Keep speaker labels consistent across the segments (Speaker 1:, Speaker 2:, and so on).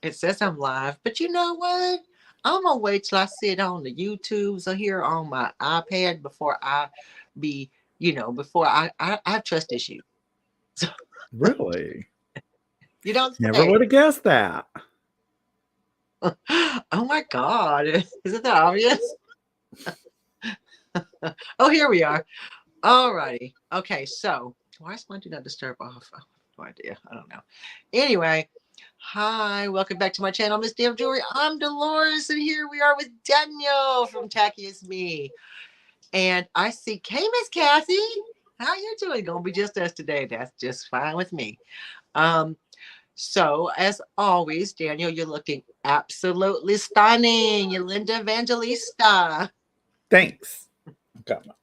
Speaker 1: It says I'm live, but you know what? I'm gonna wait till I see it on the YouTubes or here on my iPad before I be, before I have trust issues. So,
Speaker 2: Really?
Speaker 1: you don't
Speaker 2: Never
Speaker 1: say.
Speaker 2: would have guessed that.
Speaker 1: Oh my God. Isn't that obvious? Oh, here we are. All righty. Okay, so why is my do not disturb off? I have no idea. I don't know. Anyway, hi, welcome back to my channel, Miss Damn Jewelry. I'm Dolores, and here we are with Daniel from Tacky Is Me. And I see K Miss Cassie. How you doing? Gonna be just us today. That's just fine with me. Um, so as always, Daniel, you're looking absolutely stunning. You're Linda Evangelista.
Speaker 2: Thanks. Got my-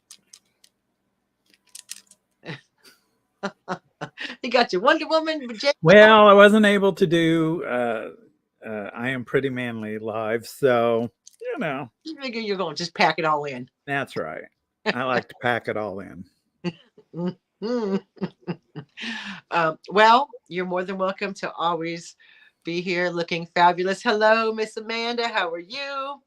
Speaker 1: You got your Wonder Woman,
Speaker 2: Well, I wasn't able to do I Am Pretty Manly live, so
Speaker 1: you figure you're gonna just pack it all in.
Speaker 2: that's right. I like to pack it all in.
Speaker 1: Mhm. Well, you're more than welcome to always be here looking fabulous. Hello, Miss Amanda. How are you?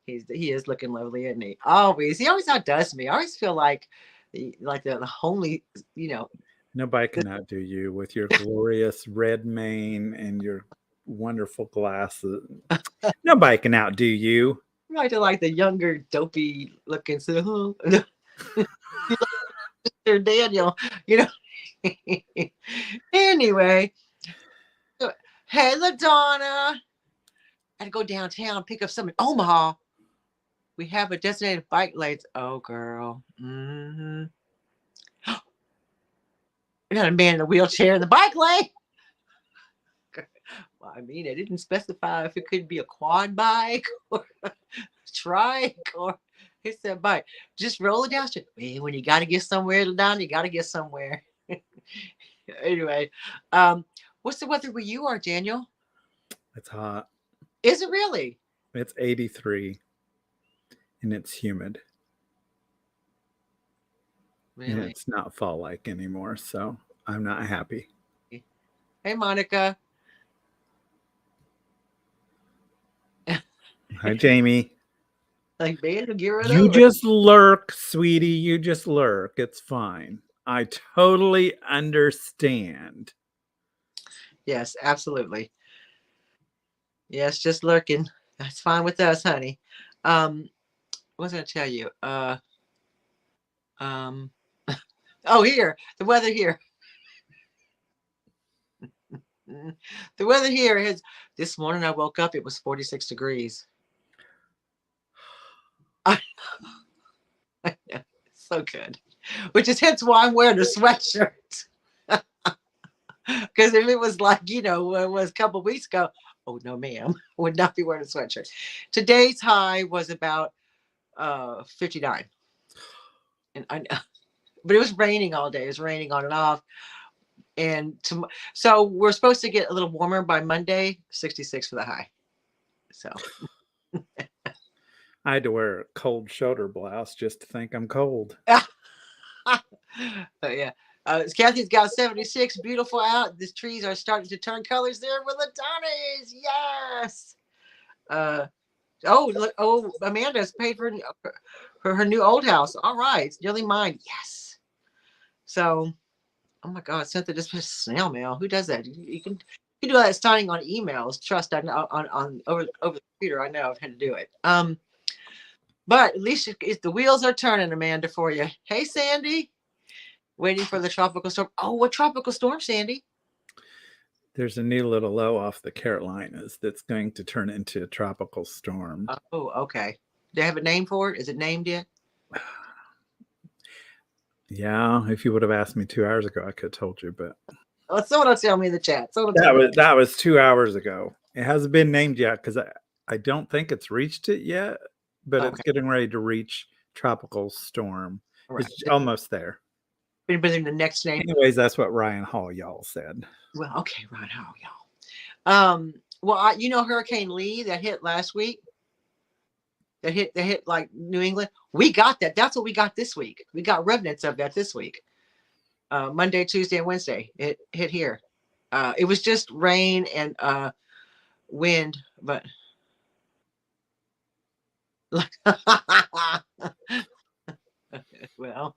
Speaker 1: He is looking lovely, isn't he? Always. He always outdoes me. I always feel like the homely, you know,
Speaker 2: Nobody can outdo you with your glorious red mane and your wonderful glasses. Nobody can outdo you.
Speaker 1: like the younger, dopey looking. So, Daniel, you know. Anyway, hey, LaDonna. I had to go downtown pick up some in Omaha. We have a designated bike lanes. Oh, girl. Mm-hmm. We got a man in a wheelchair in the bike lane. Well, I mean, it didn't specify if it could be a quad bike or a trike or it's a bike. Just roll it down. Man, when you got to get somewhere down, you got to get somewhere. Anyway, what's the weather where you are, Daniel?
Speaker 2: It's hot.
Speaker 1: Is it really?
Speaker 2: It's 83 and it's humid. And
Speaker 1: Really?
Speaker 2: it's not fall like anymore, so I'm not happy.
Speaker 1: Hey, Monica.
Speaker 2: Hi, Jamie.
Speaker 1: Like, man, get right
Speaker 2: You
Speaker 1: over.
Speaker 2: just lurk, sweetie. You just lurk. It's fine. I totally understand.
Speaker 1: Yes, absolutely. Yes, just lurking. That's fine with us, honey. Um, what was I gonna tell you? Um, oh, here, the weather here. The weather here is this morning I woke up, it was 46 degrees. So good. Which is hence why I'm wearing a sweatshirt. Because if it was like, it was a couple weeks ago, oh no, ma'am, would not be wearing a sweatshirt. Today's high was about 59. And I but it was raining all day. It was raining on and off. So we're supposed to get a little warmer by Monday, 66 for the high. So
Speaker 2: I had to wear a cold shoulder blouse just to think I'm cold.
Speaker 1: but yeah. Kathy's got 76, beautiful out. The trees are starting to turn colors there with the Donnies. Yes. Uh, oh, Amanda's paid for her new old house. All right, it's nearly mine. Yes. So, oh my God, sent this snail mail. Who does that? You can do that signing on emails. Trust on over the computer. I know I've had to do it. But at least the wheels are turning, Amanda, for you. Hey, Sandy. Waiting for the tropical storm. Oh, what tropical storm, Sandy?
Speaker 2: There's a new little low off the Carolinas that's going to turn into a tropical storm.
Speaker 1: Oh, okay. Do they have a name for it? Is it named yet?
Speaker 2: Yeah, if you would have asked me 2 hours ago, I could have told you, but
Speaker 1: Someone will tell me in the chat. Someone will tell me.
Speaker 2: that was 2 hours ago. It hasn't been named yet because I don't think it's reached it yet, but it's
Speaker 1: Okay,
Speaker 2: getting ready to reach tropical storm.
Speaker 1: all right.
Speaker 2: It's almost there.
Speaker 1: But the next name.
Speaker 2: Anyways, that's what Ryan Hall y'all said.
Speaker 1: Well, okay, right. How y'all? Well, Hurricane Lee that hit last week. That hit like New England. We got that. That's what we got this week. We got remnants of that this week. Monday, Tuesday, and Wednesday. It hit here. It was just rain and wind, but well,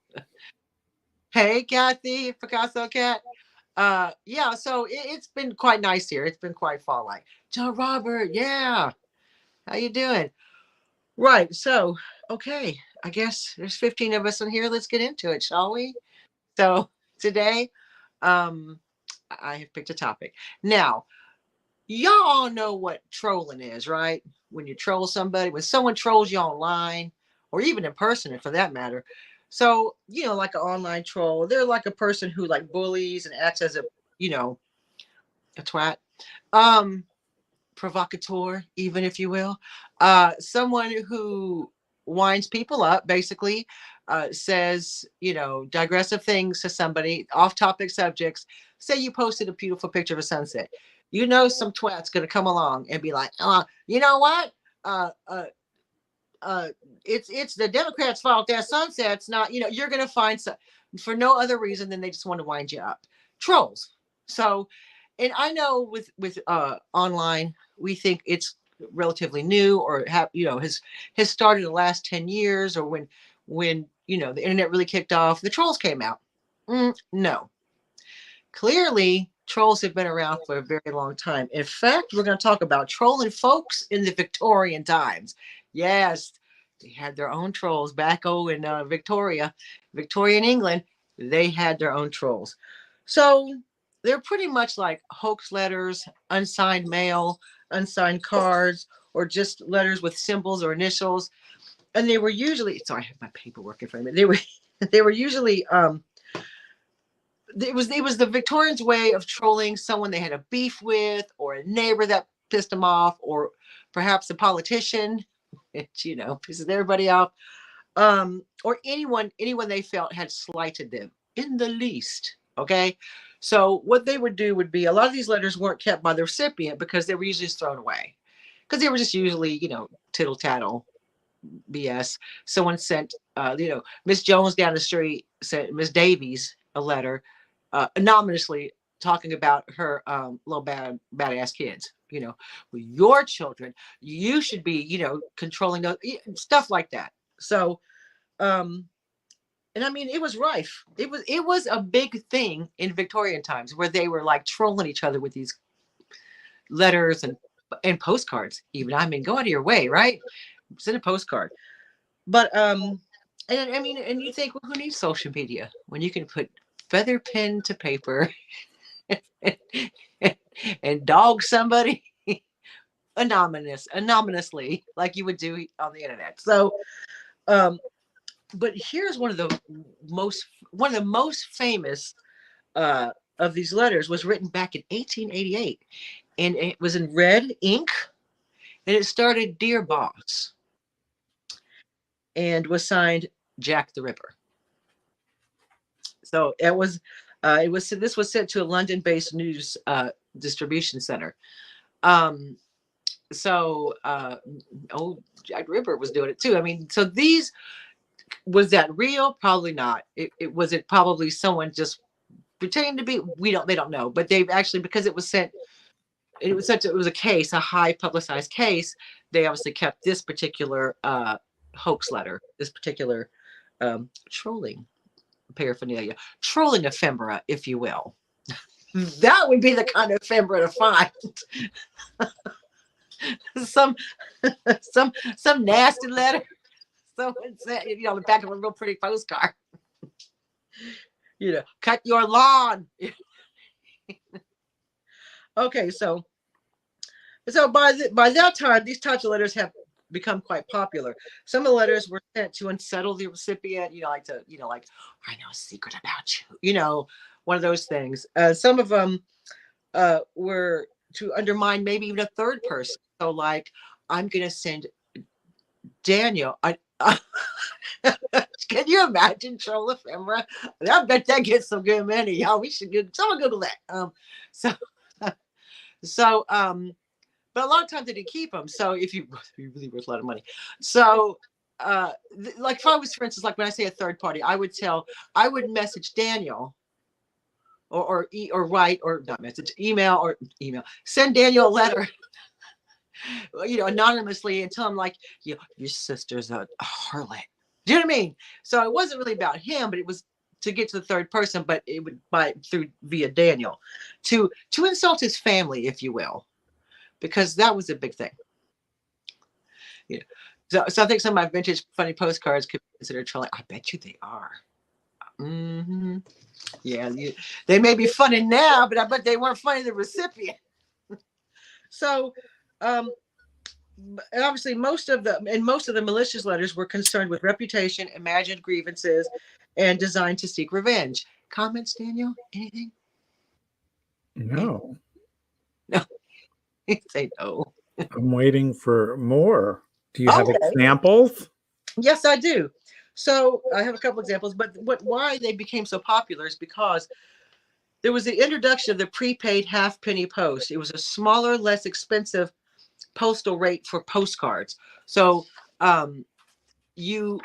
Speaker 1: hey, Kathy, Picasso cat. Yeah, so it's been quite nice here. It's been quite fall like. Joe Robert, yeah. How you doing? Right. So, okay. I guess there's 15 of us in here. Let's get into it, shall we? So today, um, I have picked a topic. Now, y'all all know what trolling is, right? When you troll somebody, when someone trolls you online, or even in person, for that matter. So, like an online troll, they're like a person who like bullies and acts as you know, a twat. Um, Provocateur, even if you will. Someone who winds people up, basically, says, digressive things to somebody, off topic subjects. Say you posted a beautiful picture of a sunset. Some twat's going to come along and be like, you know what? Uh, uh, uh, it's the Democrats' fault that sunset's not, you're going to find some for no other reason than they just want to wind you up. Trolls. So, and I know with online, we think it's relatively new or has started in the last 10 years or when the internet really kicked off, the trolls came out. No, clearly trolls have been around for a very long time. In fact, we're going to talk about trolling folks in the Victorian times. Yes, they had their own trolls back in Victorian England. They had their own trolls. So they're pretty much like hoax letters, unsigned mail, unsigned cards, or just letters with symbols or initials. And they were usually, sorry, I have my paperwork in front of me. They were usually it was the Victorians' way of trolling someone they had a beef with, or a neighbor that pissed them off, or perhaps a politician, which pisses everybody off, or anyone they felt had slighted them in the least. Okay, so what they would do would be, a lot of these letters weren't kept by the recipient because they were usually just thrown away, because they were just usually tittle tattle BS. Someone sent Miss Jones down the street sent Miss Davies a letter anonymously talking about her little badass kids. With your children, you should be, controlling those, stuff like that. So, and I mean, it was rife. It was a big thing in Victorian times where they were like trolling each other with these letters and postcards. Even, I mean, go out of your way, right? Send a postcard. But and I mean, and you think, well, who needs social media when you can put feather pen to paper and dog somebody anonymously, like you would do on the internet. So, but here's one of the most famous of these letters was written back in 1888, and it was in red ink, and it started "Dear Boss," and was signed Jack the Ripper. So this was sent to a London-based news distribution center. So Jack Ripper was doing it too. I mean, so was that real? Probably not. It was probably someone just pretending to be. They don't know, but they've actually, because it was sent. It was a case, a high publicized case. They obviously kept this particular hoax letter, this particular trolling paraphernalia, trolling ephemera, if you will. That would be the kind of ephemera to find. some nasty letter. Someone said, on the back of a real pretty postcard. Cut your lawn. Okay, so by that time, these types of letters have become quite popular. Some of the letters were sent to unsettle the recipient, like I know a secret about you, one of those things. Some of them were to undermine maybe even a third person. So like, I'm going to send Daniel. Can you imagine troll ephemera? I bet that gets some good money. Y'all, we should someone Google that. But a lot of times they didn't keep them. So if you really worth a lot of money. So like if I was, for instance, like when I say a third party, I would message Daniel or write, or not message, email, send Daniel a letter anonymously and tell him like, your sister's a harlot. Do you know what I mean? So it wasn't really about him, but it was to get to the third person, but it would via Daniel to insult his family, if you will, because that was a big thing. Yeah. So I think some of my vintage funny postcards could be considered trolling. I bet you they are. Mm-hmm. Yeah, they may be funny now, but I bet they weren't funny to the recipient. So, obviously, most of the malicious letters were concerned with reputation, imagined grievances, and designed to seek revenge. Comments, Daniel? Anything?
Speaker 2: No.
Speaker 1: No. Say no.
Speaker 2: I'm waiting for more. Do you have
Speaker 1: Okay.
Speaker 2: examples?
Speaker 1: Yes, I do. So I have a couple examples, but why they became so popular is because there was the introduction of the prepaid halfpenny post. It was a smaller, less expensive postal rate for postcards. So you,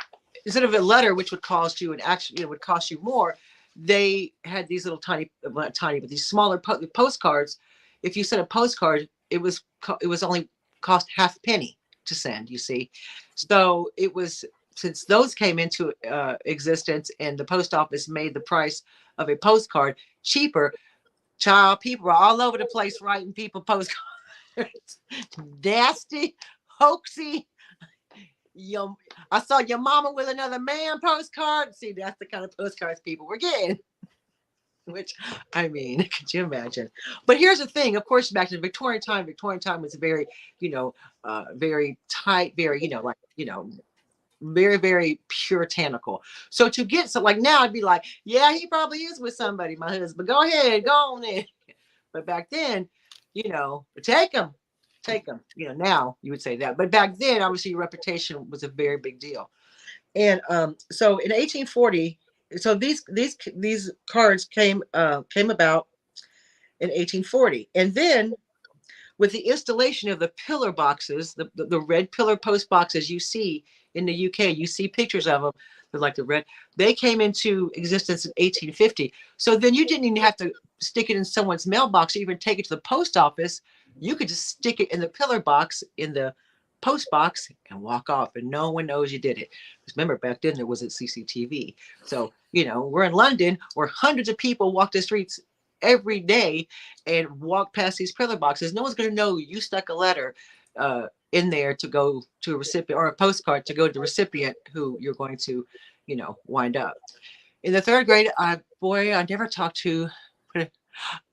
Speaker 1: instead of a letter, which would cost you would cost you more, they had these little not tiny, but these smaller postcards. If you sent a postcard, it was only cost half penny to send, you see. So it was, since those came into existence and the post office made the price of a postcard cheaper, people were all over the place writing people postcards. Nasty, hoaxy. I saw your mama with another man postcard. See, that's the kind of postcards people were getting. Which, I mean, could you imagine? But here's the thing, of course, back to the Victorian time. Victorian time was very, very tight, very, very, very puritanical. So to get like now, I'd be like, yeah, he probably is with somebody, my husband. Go ahead, go on in. But back then, take him. Now you would say that. But back then, obviously, your reputation was a very big deal. And so in 1840, so these cards came about in 1840, and then with the installation of the pillar boxes, the red pillar post boxes you see in the UK, you see pictures of them. They're like the red. They came into existence in 1850. So then you didn't even have to stick it in someone's mailbox or even take it to the post office. You could just stick it in the pillar box in the post box and walk off, and no one knows you did it. Because remember, back then there wasn't CCTV. So we're in London where hundreds of people walk the streets every day and walk past these pillar boxes. No one's going to know you stuck a letter in there to go to a recipient, or a postcard to go to the recipient who you're going to wind up. In the third grade, I never talked to.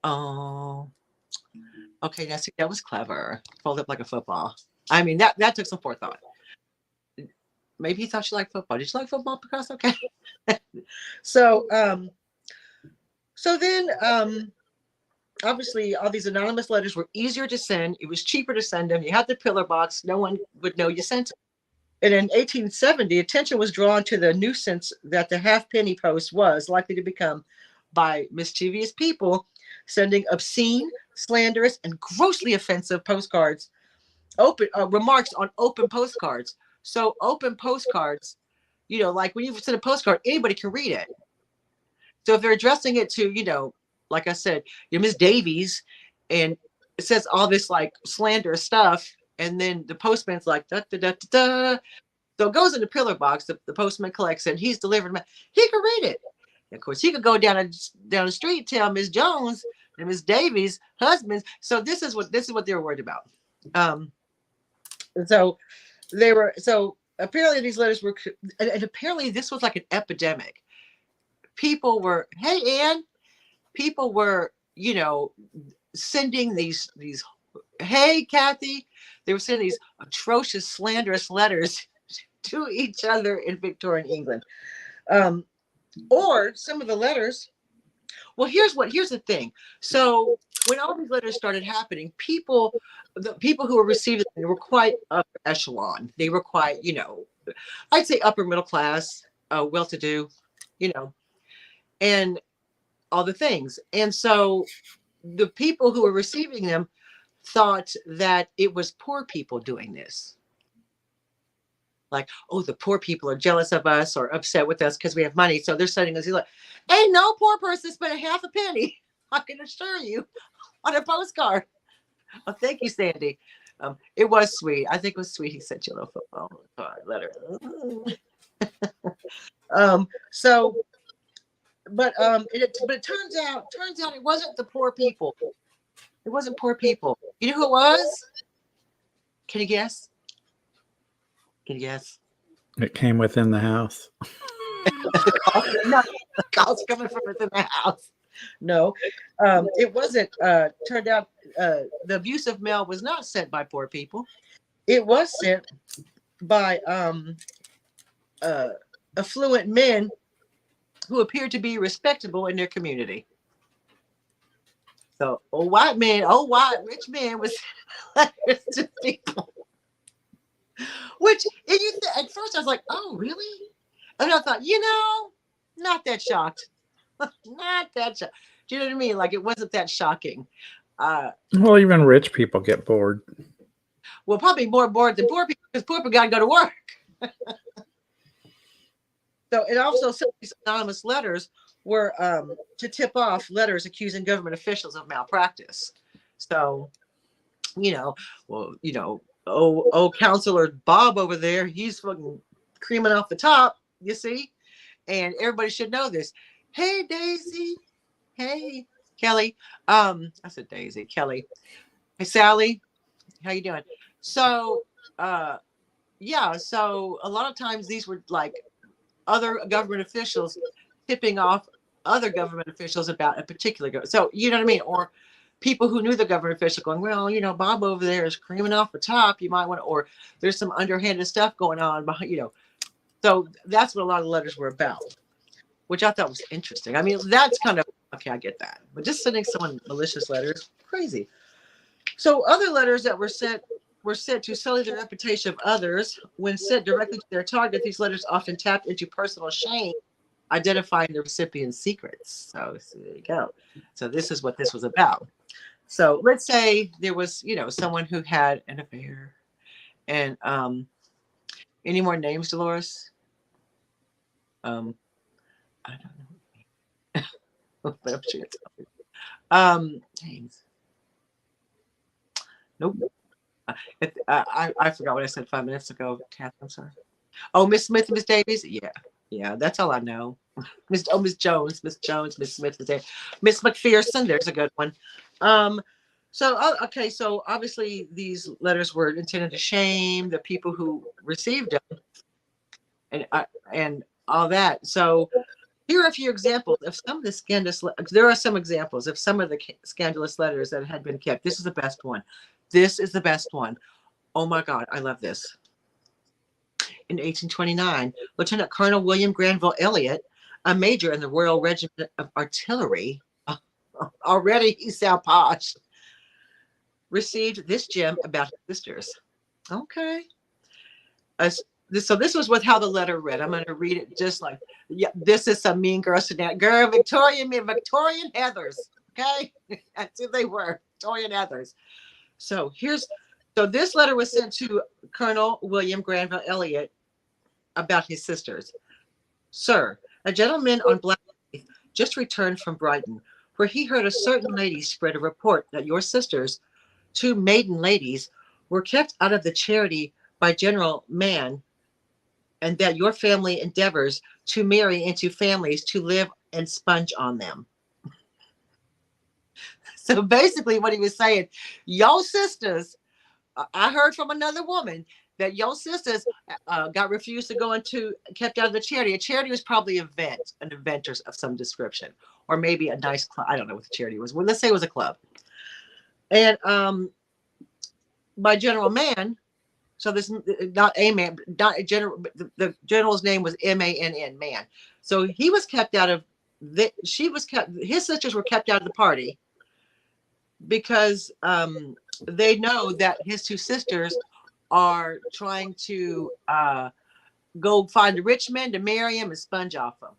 Speaker 1: Oh, okay, that was clever. Fold up like a football. I mean, that took some forethought. Maybe he thought you liked football. Did you like football, Picasso? Okay. So then obviously all these anonymous letters were easier to send. It was cheaper to send them. You had the pillar box. No one would know you sent it. And in 1870, attention was drawn to the nuisance that the halfpenny post was likely to become by mischievous people sending obscene, slanderous, and grossly offensive postcards. Remarks on open postcards. So open postcards, like when you send a postcard, anybody can read it. So if they're addressing it to, like I said, Miss Davies, and it says all this like slanderous stuff, and then the postman's like da da da da da. So it goes in the pillar box. The postman collects it. And he's delivered. He could read it. And of course, he could go down the street and tell Miss Jones and Miss Davies' husbands. So this is what they were worried about. So apparently these letters were, and apparently this was like an epidemic. People were, hey, Ann, people were, sending these, hey, Kathy, they were sending these atrocious, slanderous letters to each other in Victorian England. Or some of the letters, well, here's the thing. So when all these letters started happening, the people who were receiving them were quite upper echelon. They were quite, I'd say upper middle class, well-to-do, and all the things. And so the people who were receiving them thought that it was poor people doing this. Like, oh, the poor people are jealous of us or upset with us because we have money. So they're sending us, like, ain't no poor person spent half a penny, I can assure you, on a postcard. Oh, thank you, Sandy. It was sweet. I think it was sweet. He sent you a little football letter. So, but it turns out it wasn't the poor people. It wasn't poor people. You know who it was? Can you guess? Can you guess?
Speaker 2: It came within the house.
Speaker 1: No, the calls coming from within the house. No, it wasn't. Turned out the abusive mail was not sent by poor people. It was sent by affluent men who appeared to be respectable in their community. So, old white rich men was letters to people. Which, at first I was like, oh, really? And I thought, not that shocked. Not that shocked. Do you know what I mean? Like, it wasn't that shocking.
Speaker 2: Well, even rich people get bored.
Speaker 1: Well, probably more bored than poor people because poor people got to go to work. So it also said these anonymous letters were to tip off letters accusing government officials of malpractice. So, Counselor Bob over there, he's fucking creaming off the top, you see? And everybody should know this. Hey, Daisy. Hey, Kelly. I said Daisy, Kelly. Hey, Sally. How you doing? So, so a lot of times these were like other government officials tipping off other government officials about a particular so you know what I mean, or people who knew the government official going, well, Bob over there is creaming off the top, you might want to, or there's some underhanded stuff going on behind, so that's what a lot of the letters were about, which I thought was interesting. I mean, that's kind of okay, I get that, but just sending someone malicious letters, crazy. So other letters that were sent to sully the reputation of others. When sent directly to their target, these letters often tapped into personal shame, identifying the recipient's secrets. So there you go. So this is what this was about. So let's say there was, someone who had an affair. And any more names, Dolores? I don't know. But I'm sure it's names. Nope. I forgot what I said 5 minutes ago, Kath. I'm sorry. Oh, Miss Smith and Miss Davies. Yeah, that's all I know. Miss Jones, Miss Smith, Miss McPherson. There's a good one. So obviously these letters were intended to shame the people who received them, and all that. So here are a few examples of some of the scandalous. There are some examples of some of the scandalous letters that had been kept. This is the best one. Oh my God, I love this. In 1829, Lieutenant Colonel William Granville Elliott, a major in the Royal Regiment of Artillery, already he sound posh, received this gem about his sisters. Okay. So this was how the letter read. I'm going to read it just like, this is some mean girl scenario. Girl, Victorian Heathers. Okay. That's who they were, Victorian Heathers. So this letter was sent to Colonel William Granville Elliott about his sisters. Sir, a gentleman on Blackheath just returned from Brighton, where he heard a certain lady spread a report that your sisters, 2 maiden ladies, were kept out of the charity by General Mann, and that your family endeavors to marry into families to live and sponge on them. So basically what he was saying, your sisters, I heard from another woman that your sisters got refused to go kept out of the charity. A charity was probably an event of some description, or maybe a nice club. I don't know what the charity was. Well, let's say it was a club. And by General Mann, so this not a man, not a general. The general's name was Mann, Mann. So he was kept out of. His sisters were kept out of the party because they know that his 2 sisters are trying to go find a rich man to marry him and sponge off him.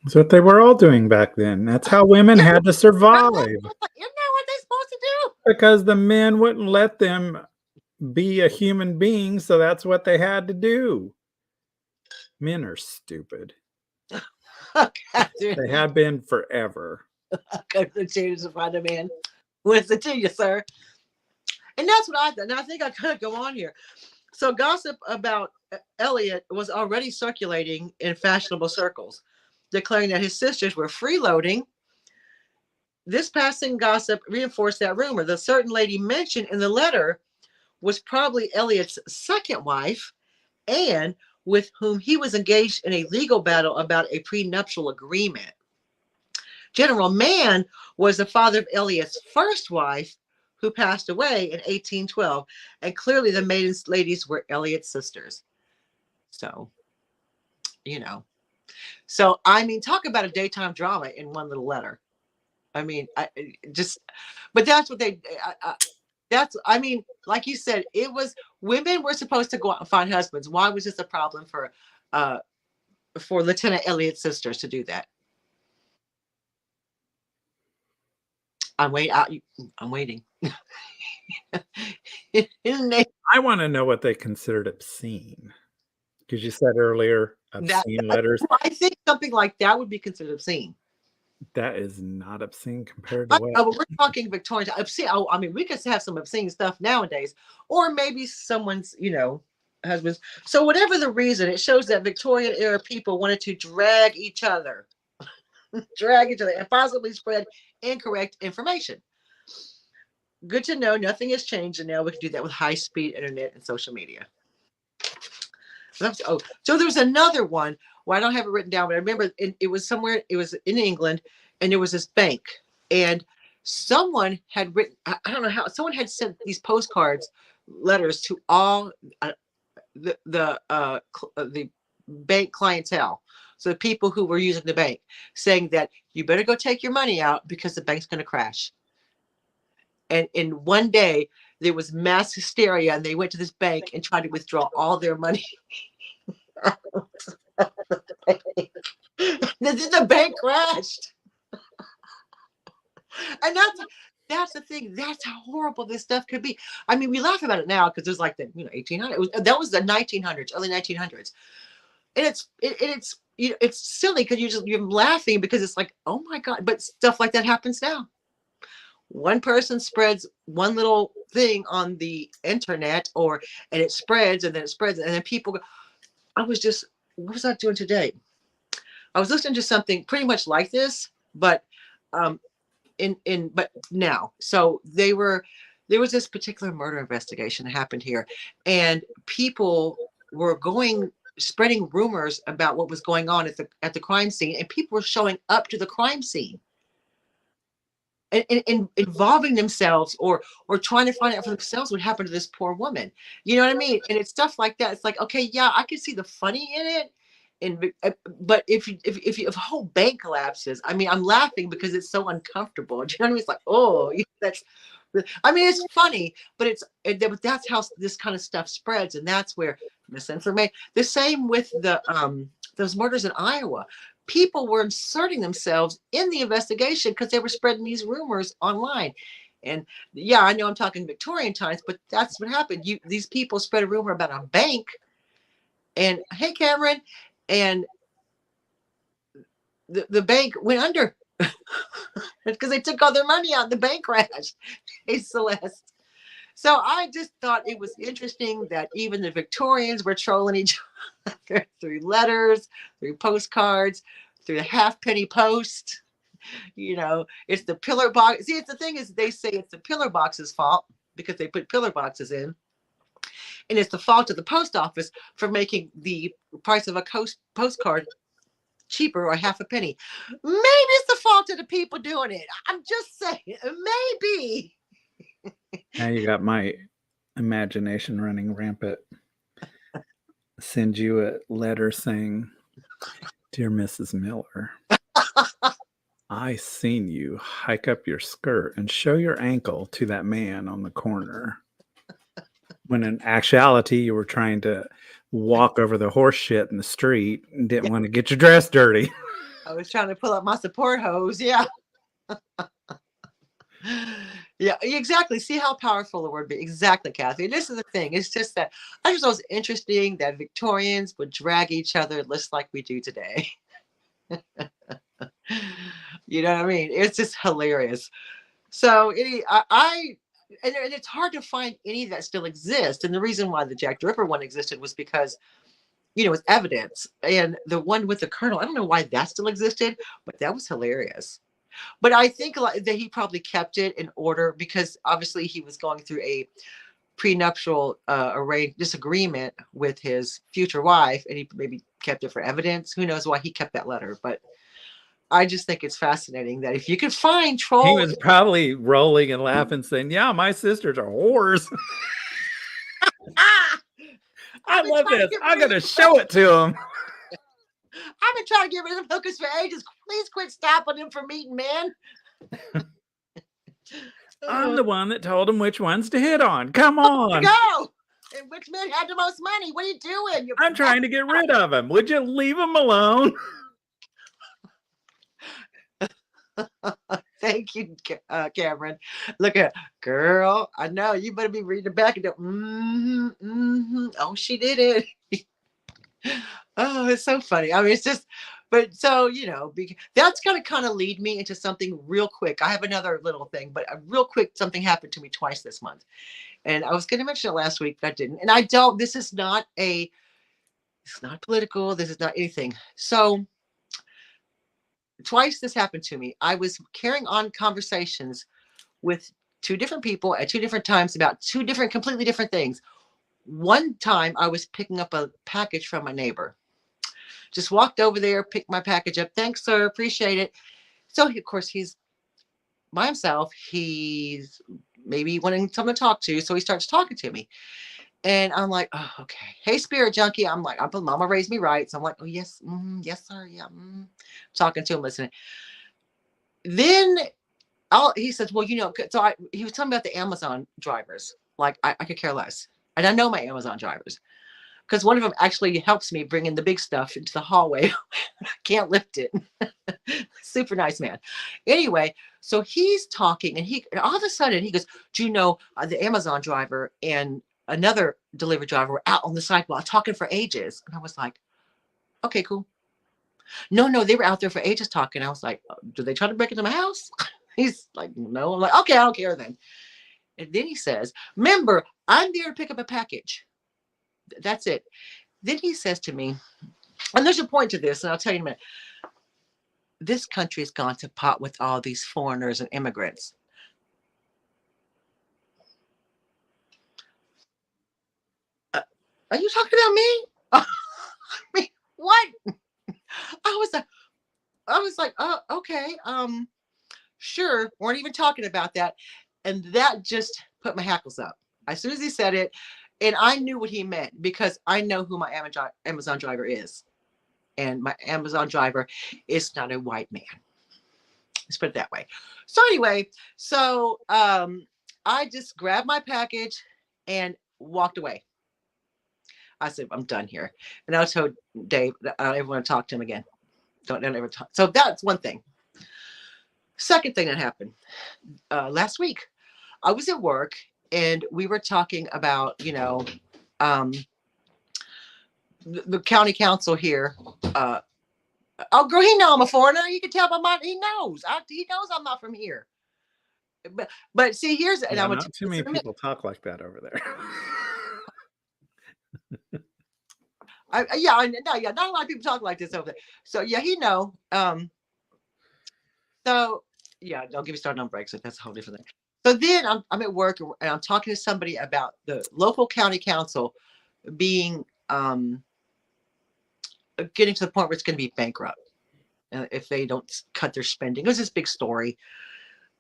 Speaker 2: That's what they were all doing back then. That's how women had to survive.
Speaker 1: Isn't that what they're supposed to do?
Speaker 2: Because the men wouldn't let them be a human being, so that's what they had to do. Men are stupid. They have been forever.
Speaker 1: Continue to find a man. Listen to you, sir. And that's what I thought. And I think I kind of go on here. So gossip about Elliot was already circulating in fashionable circles, declaring that his sisters were freeloading. This passing gossip reinforced that rumor. The certain lady mentioned in the letter was probably Elliot's second wife, and with whom he was engaged in a legal battle about a prenuptial agreement. General Mann was the father of Elliot's first wife, who passed away in 1812, and clearly the maiden ladies were Elliot's sisters. So, you know. So, I mean, talk about a daytime drama in one little letter. I mean, but that's what I mean, like you said, it was women were supposed to go out and find husbands. Why was this a problem for Lieutenant Elliot's sisters to do that? I'm waiting.
Speaker 2: I want to know what they considered obscene. Because you said earlier, obscene letters.
Speaker 1: I think something like that would be considered obscene.
Speaker 2: That is not obscene compared to what?
Speaker 1: We're talking Victorian obscene. I mean, we could have some obscene stuff nowadays, or maybe someone's, husbands. So whatever the reason, it shows that Victorian era people wanted to drag each other, and possibly spread incorrect information. Good to know nothing has changed, and now we can do that with high-speed internet and social media. So there's another one where I don't have it written down, but I remember it was somewhere, it was in England, and there was this bank, and someone had written, I don't know how, someone had sent these postcards, letters to all the bank clientele. So the people who were using the bank, saying that you better go take your money out because the bank's going to crash. And in one day, there was mass hysteria, and they went to this bank and tried to withdraw all their money. The bank crashed. And that's the thing. That's how horrible this stuff could be. I mean, we laugh about it now because there's like the 1800s. That was the 1900s, early 1900s, and it's silly because you're laughing because it's like, oh my God, but stuff like that happens now. One person spreads one little thing on the internet, and it spreads, and then it spreads, and then people go. What was I doing today? I was listening to something pretty much like this, but but now. So there was this particular murder investigation that happened here, and people were spreading rumors about what was going on at the crime scene, and people were showing up to the crime scene and involving themselves or trying to find out for themselves what happened to this poor woman. You know what I mean? And it's stuff like that. It's like, okay, yeah, I can see the funny in it. But if a whole bank collapses, I mean, I'm laughing because it's so uncomfortable. Do you know what I mean? It's like, oh, I mean, it's funny, but that's how this kind of stuff spreads, and that's where misinformation. The same with those murders in Iowa. People were inserting themselves in the investigation because they were spreading these rumors online. And yeah, I know I'm talking Victorian times, but that's what happened. These people spread a rumor about a bank, and hey, Cameron, and the bank went under because they took all their money out. The bank crashed. Hey, Celeste. So I just thought it was interesting that even the Victorians were trolling each other through letters, through postcards, through the halfpenny post. It's the pillar box. See, the thing is, they say it's the pillar box's fault because they put pillar boxes in. And it's the fault of the post office for making the price of a postcard cheaper or half a penny. Maybe it's the fault of the people doing it. I'm just saying, maybe.
Speaker 2: Now you got my imagination running rampant. Send you a letter saying, "Dear Mrs. Miller, I seen you hike up your skirt and show your ankle to that man on the corner. When in actuality, you were trying to walk over the horse shit in the street and didn't want to get your dress dirty."
Speaker 1: I was trying to pull up my support hose. Yeah. Yeah, exactly. See how powerful the word be. Exactly, Kathy. This is the thing. It's just that I just thought it was interesting that Victorians would drag each other just like we do today. You know what I mean? It's just hilarious. So and it's hard to find any that still exist. And the reason why the Jack the Ripper one existed was because, it's evidence. And the one with the Colonel, I don't know why that still existed, but that was hilarious. But I think that he probably kept it in order because obviously he was going through a prenuptial disagreement with his future wife, and he maybe kept it for evidence. Who knows why he kept that letter? But I just think it's fascinating that if you could find troll,
Speaker 2: he was probably rolling and laughing, saying, "Yeah, my sisters are whores." I love this. I'm gonna show it to him.
Speaker 1: I've been trying to get rid of hookers for ages. Please quit stopping them from meeting men.
Speaker 2: I'm the one that told him which ones to hit on. Come on.
Speaker 1: Go. And which men had the most money? What are you doing?
Speaker 2: I'm trying to get rid of him. Would you leave him alone?
Speaker 1: Thank you, Cameron. Look at girl. I know you better be reading back and go, oh, she did it. Oh, it's so funny. I mean, it's just, but so, that's going to kind of lead me into something real quick. I have another little thing, but real quick, something happened to me twice this month. And I was going to mention it last week, but I didn't. And this is not it's not political. This is not anything. So twice this happened to me. I was carrying on conversations with two different people at two different times about two completely different things. One time I was picking up a package from my neighbor. Just walked over there, picked my package up. Thanks, sir. Appreciate it. So, of course, he's by himself. He's maybe wanting someone to talk to. So he starts talking to me. And I'm like, oh, okay. Hey, spirit junkie. I'm like, Mama raised me right. So I'm like, oh, yes. Yes, sir. Yeah. Talking to him, listening. Then he says, well, so he was telling me about the Amazon drivers. Like, I could care less. And I know my Amazon drivers. Because one of them actually helps me bring in the big stuff into the hallway. I can't lift it. Super nice man. Anyway, so he's talking, and all of a sudden he goes, do you know the Amazon driver and another delivery driver were out on the sidewalk talking for ages? And I was like, okay, cool. No, they were out there for ages talking. I was like, do they try to break into my house? He's like, no. I'm like, okay, I don't care then. And then he says, remember, I'm there to pick up a package. That's it. Then he says to me, and there's a point to this, and I'll tell you in a minute. This country has gone to pot with all these foreigners and immigrants. Are you talking about me? I mean, what? I was like, oh, okay, sure. Weren't even talking about that, and that just put my hackles up. As soon as he said it. And I knew what he meant because I know who my Amazon driver is. And my Amazon driver is not a white man. Let's put it that way. So anyway, I just grabbed my package and walked away. I said, I'm done here. And I told Dave that I don't ever want to talk to him again. Don't ever talk. So that's one thing. Second thing that happened last week, I was at work. And we were talking about, the county council here. Oh, girl, he know I'm a foreigner. You can tell by he knows. He knows I'm not from here. But see, here's and I'm
Speaker 2: not too many people talk like that over there.
Speaker 1: Not a lot of people talk like this over there. So yeah, he know. So yeah, don't get me started on Brexit. That's a whole different thing. So then I'm at work and I'm talking to somebody about the local county council being getting to the point where it's going to be bankrupt if they don't cut their spending. It was this big story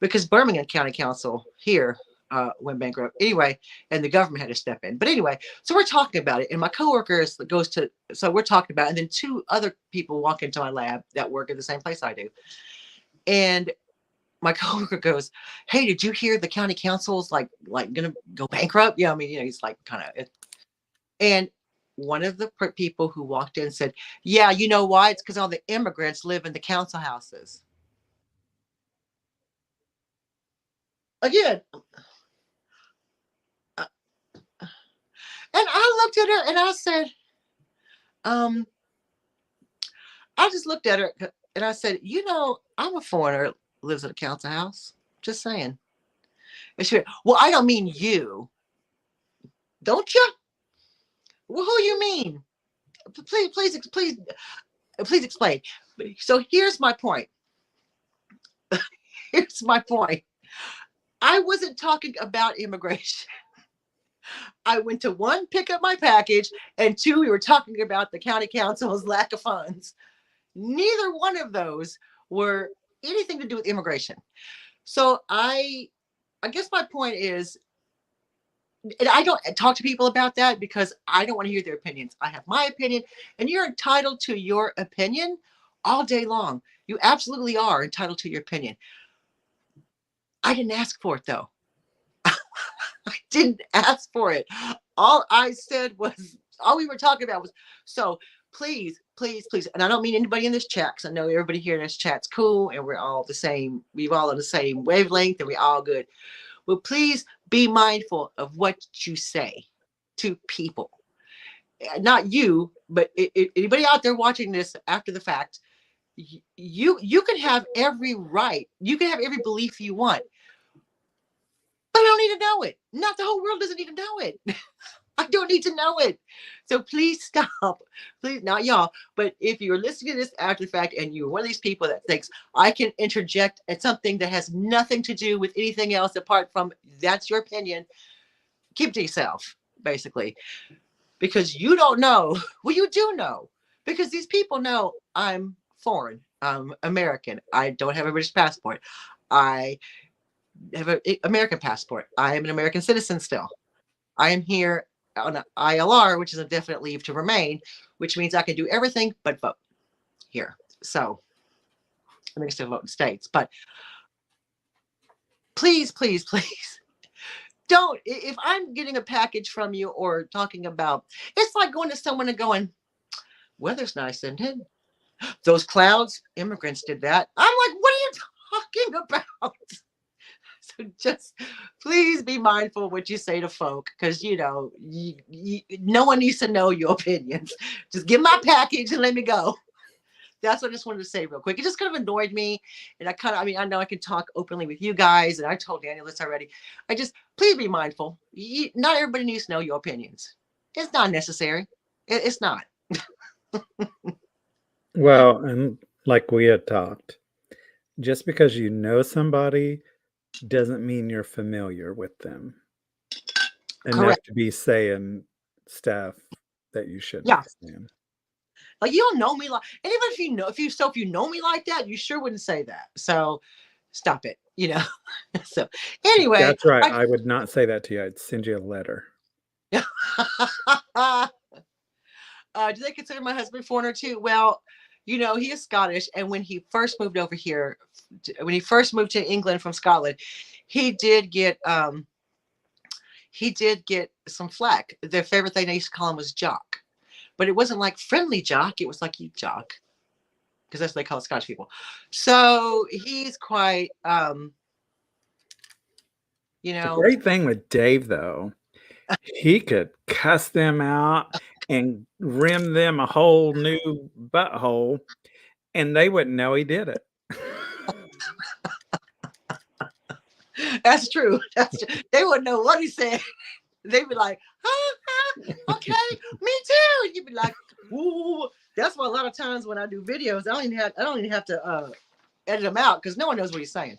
Speaker 1: because Birmingham County Council here went bankrupt anyway, and the government had to step in. But anyway, so we're talking about it, and my coworker so we're talking about it, and then two other people walk into my lab that work at the same place I do, and my coworker goes, hey, did you hear the county council's like gonna go bankrupt? Yeah, I mean, he's like kind of. And one of the people who walked in said, yeah, you know why? It's because all the immigrants live in the council houses. Again. And I looked at her and I said, I just looked at her and I said, I'm a foreigner. Lives in a council house. Just saying. Well, I don't mean you. Don't you? Well, who you mean? Please explain. So here's my point. Here's my point. I wasn't talking about immigration. I went to one, pick up my package, and two, we were talking about the county council's lack of funds. Neither one of those were anything to do with immigration. So I guess my point is, and I don't talk to people about that because I don't want to hear their opinions. I have my opinion, and you're entitled to your opinion all day long. You absolutely are entitled to your opinion. I didn't ask for it, though. I didn't ask for it. All I said was, all we were talking about was, so please, and I don't mean anybody in this chat, because I know everybody here in this chat's cool, and we're all the same. We're all on the same wavelength, and we're all good. Well, please be mindful of what you say to people. Not you, but anybody out there watching this after the fact. You can have every right. You can have every belief you want. But I don't need to know it. Not the whole world doesn't need to know it. I don't need to know it. So please stop. Please, not y'all. But if you're listening to this after the fact and you're one of these people that thinks I can interject at something that has nothing to do with anything else apart from that's your opinion, keep it to yourself, basically. Because you don't know. Well, you do know. Because these people know I'm foreign. I'm American. I don't have a British passport. I have an American passport. I am an American citizen still. I am here on an ILR, which is a definite leave to remain, which means I can do everything but vote here. So I mean, still vote in states, but please don't. If I'm getting a package from you or talking about, it's like going to someone and going, weather's nice, isn't it? Those clouds, immigrants did that. I'm like, what are you talking about? So just please be mindful of what you say to folk, because no one needs to know your opinions. Just get my package and let me go. That's what I just wanted to say real quick. It just kind of annoyed me. And I know I can talk openly with you guys, and I told Daniel this already. Please be mindful. Not everybody needs to know your opinions. It's not necessary. It's not.
Speaker 2: Well, and like we had talked, just because you know somebody doesn't mean you're familiar with them enough
Speaker 1: Correct.
Speaker 2: to be saying stuff that you shouldn't
Speaker 1: Yeah.
Speaker 2: be saying.
Speaker 1: Like, you don't know me like, and even if you know me like that, you sure wouldn't say that. So stop it, So anyway.
Speaker 2: That's right. I would not say that to you. I'd send you a letter.
Speaker 1: Do they consider my husband foreigner too? Well, he is Scottish, and when he first moved over here, when he first moved to England from Scotland, he did get some flack. Their favorite thing they used to call him was Jock, but it wasn't like friendly Jock. It was like, you Jock, because that's what they call Scottish people. So he's quite,
Speaker 2: The great thing with Dave, though, he could cuss them out and rim them a whole new butthole, and they wouldn't know he did it.
Speaker 1: That's true. They wouldn't know what he said. They'd be like, okay, me too. And you'd be like, ooh. That's why a lot of times when I do videos, I don't even have to edit them out, because no one knows what he's saying.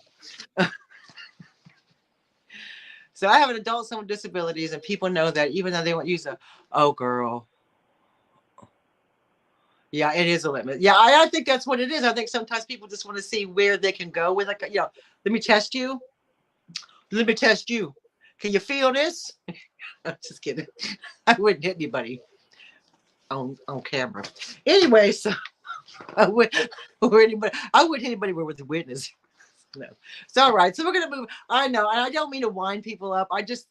Speaker 1: So I have an adult son with disabilities, and people know that, even though they won't use oh girl. Yeah, it is a limit. Yeah, I think that's what it is. I think sometimes people just want to see where they can go with, like, let me test you. Let me test you. Can you feel this? I'm just kidding. I wouldn't hit anybody on camera. Anyway, so I wouldn't hit anybody with a witness. No. It's all right. So we're gonna move. I know, and I don't mean to wind people up. I just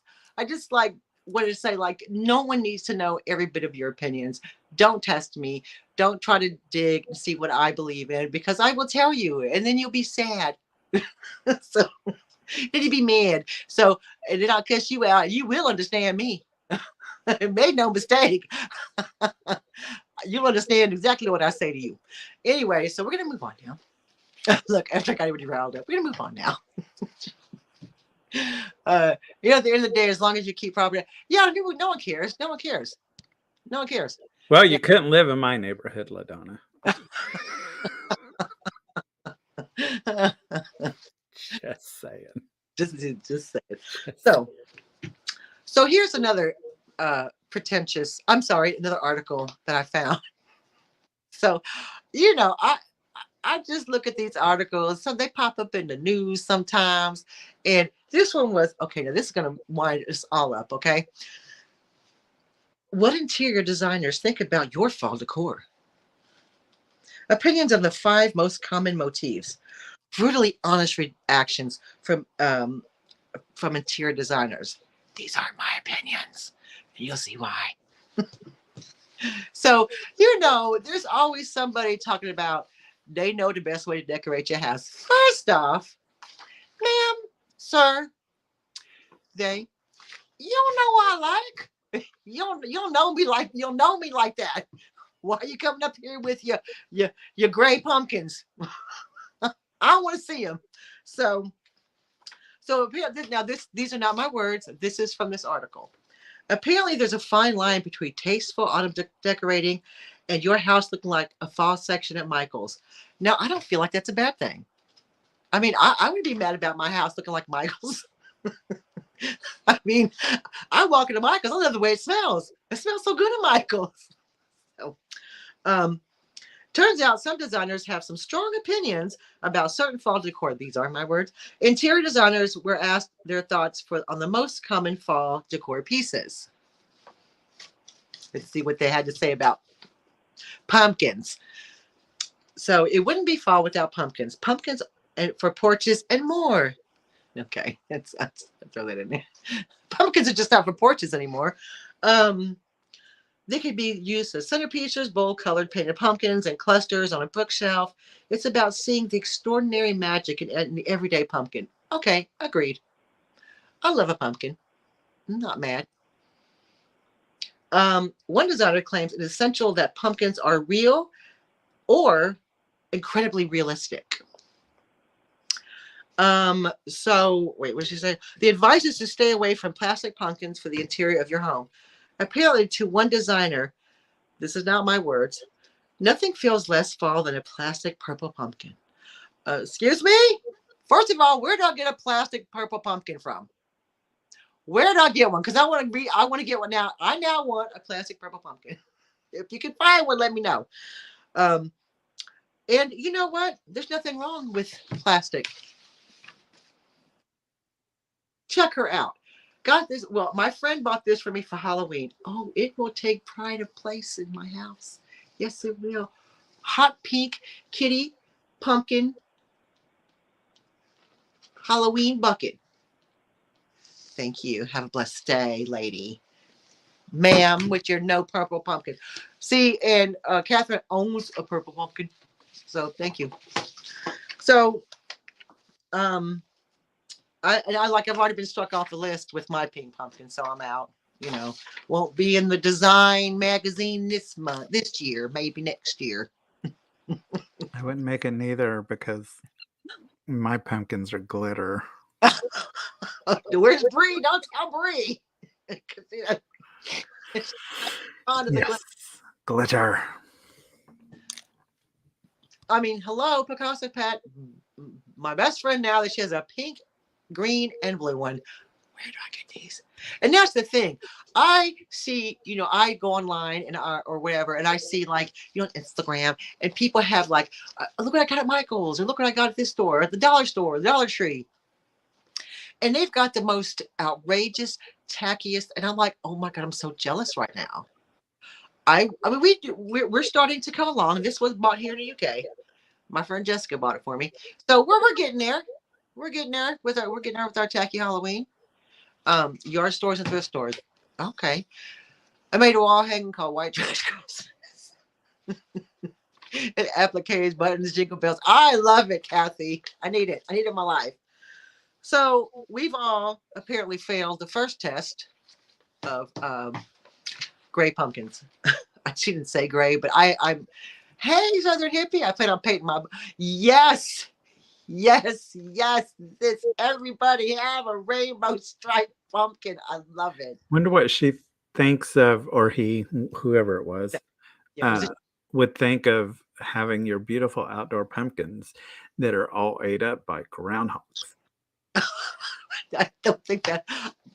Speaker 1: like wanted to say, like, no one needs to know every bit of your opinions. Don't test me. Don't try to dig and see what I believe in, because I will tell you, and then you'll be sad. So then you'll be mad. So, and then I'll cuss you out. You will understand me. Made no mistake. You'll understand exactly what I say to you. Anyway, so we're gonna move on now. Look, after I got everybody riled up, we're gonna move on now. At the end of the day, as long as you keep property, yeah, no one cares. No one cares. No one cares.
Speaker 2: Well,
Speaker 1: Yeah.
Speaker 2: you couldn't live in my neighborhood, LaDonna. Just saying.
Speaker 1: just say it. So here's another pretentious. I'm sorry, another article that I found. So, I just look at these articles. So they pop up in the news sometimes. And this one was okay. Now, this is going to wind us all up. Okay. What interior designers think about your fall decor? Opinions on the 5 most common motifs. Brutally honest reactions from interior designers. These aren't my opinions. And you'll see why. So, there's always somebody talking about they know the best way to decorate your house. First off, ma'am, sir, you don't know what I like. You don't know me like that. Why are you coming up here with your gray pumpkins? I don't want to see them. So now these are not my words. This is from this article. Apparently, there's a fine line between tasteful autumn decorating and your house looking like a fall section at Michael's. Now, I don't feel like that's a bad thing. I mean, I would be mad about my house looking like Michael's. I mean, I walk into Michael's. I love the way it smells. It smells so good at Michael's. So, turns out some designers have some strong opinions about certain fall decor. These are my words. Interior designers were asked their thoughts on the most common fall decor pieces. Let's see what they had to say about pumpkins. So it wouldn't be fall without pumpkins. Pumpkins for porches and more. Okay, let's throw that in there. Pumpkins are just not for porches anymore. They could be used as centerpieces, bold-colored painted pumpkins, and clusters on a bookshelf. It's about seeing the extraordinary magic in the everyday pumpkin. Okay, agreed. I love a pumpkin. I'm not mad. One designer claims it is essential that pumpkins are real or incredibly realistic. So wait, what did she say? The advice is to stay away from plastic pumpkins for the interior of your home. Apparently, to one designer, this is not my words, nothing feels less fall than a plastic purple pumpkin. Excuse me? First of all, where do I get a plastic purple pumpkin from? Where do I get one? Because I want to get one now. I now want a plastic purple pumpkin. If you can find one, let me know. And you know what? There's nothing wrong with plastic. Check her out. Got this. Well, my friend bought this for me for Halloween. Oh, it will take pride of place in my house. Yes, it will. Hot pink kitty pumpkin Halloween bucket. Thank you. Have a blessed day, lady. Ma'am, with your no purple pumpkin. See, and Catherine owns a purple pumpkin. So thank you. So, I've already been struck off the list with my pink pumpkin, so I'm out. Won't be in the design magazine this year, maybe next year.
Speaker 2: I wouldn't make it neither because my pumpkins are glitter.
Speaker 1: Where's Bree? Don't tell Bree.
Speaker 2: Yes, glitter.
Speaker 1: I mean, hello, Picasso Pat. My best friend now that she has a pink, green, and blue one. Where do I get these? And that's the thing. I see, I go online and or whatever, and I see on Instagram, and people have look what I got at Michael's, or look what I got at this store, at the dollar store, the Dollar Tree. And they've got the most outrageous, tackiest, and I'm like, oh my God, I'm so jealous right now. I mean, we're starting to come along. This was bought here in the UK. My friend Jessica bought it for me. So we're getting there. We're getting there with our tacky Halloween. Yard stores and thrift stores. Okay. I made a wall hanging called White Trash Girls. It appliques, buttons, jingle bells. I love it, Kathy. I need it. I need it in my life. So we've all apparently failed the first test of gray pumpkins. She didn't say gray, but I'm hey, Southern hippie. I plan on painting my yes. Yes, yes. This everybody have a rainbow striped pumpkin. I love it.
Speaker 2: Wonder what she thinks of, or he, whoever it was,
Speaker 1: Yeah, it was
Speaker 2: uh, would think of having your beautiful outdoor pumpkins that are all ate up by groundhogs.
Speaker 1: I don't think that.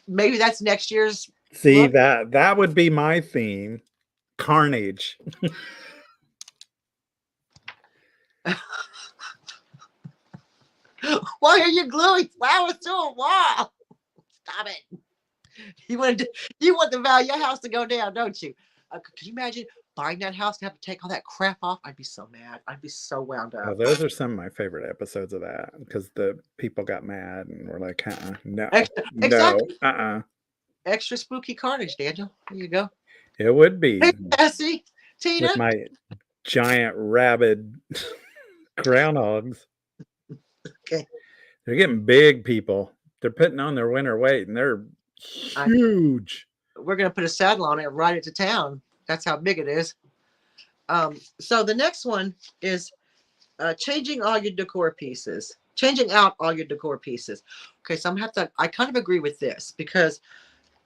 Speaker 1: Maybe that's next year's
Speaker 2: See,
Speaker 1: look.
Speaker 2: that would be my theme. Carnage.
Speaker 1: Why are you gluing flowers to a wall? Stop it. You want the value of your house to go down, don't you? Could you imagine buying that house and have to take all that crap off? I'd be so mad. I'd be so wound
Speaker 2: Oh,
Speaker 1: up.
Speaker 2: those are some of my favorite episodes of that because the people got mad and were like, no, no,
Speaker 1: Exactly. Extra spooky carnage, Daniel. There you go.
Speaker 2: It would be
Speaker 1: Hey, Essie, Tina.
Speaker 2: with my giant rabid groundhogs.
Speaker 1: Okay.
Speaker 2: They're getting big, people. They're putting on their winter weight and they're huge.
Speaker 1: We're going to put a saddle on it and ride it to town. That's how big it is. So the next one is changing all your decor pieces. Changing out all your decor pieces. Okay, so I kind of agree with this because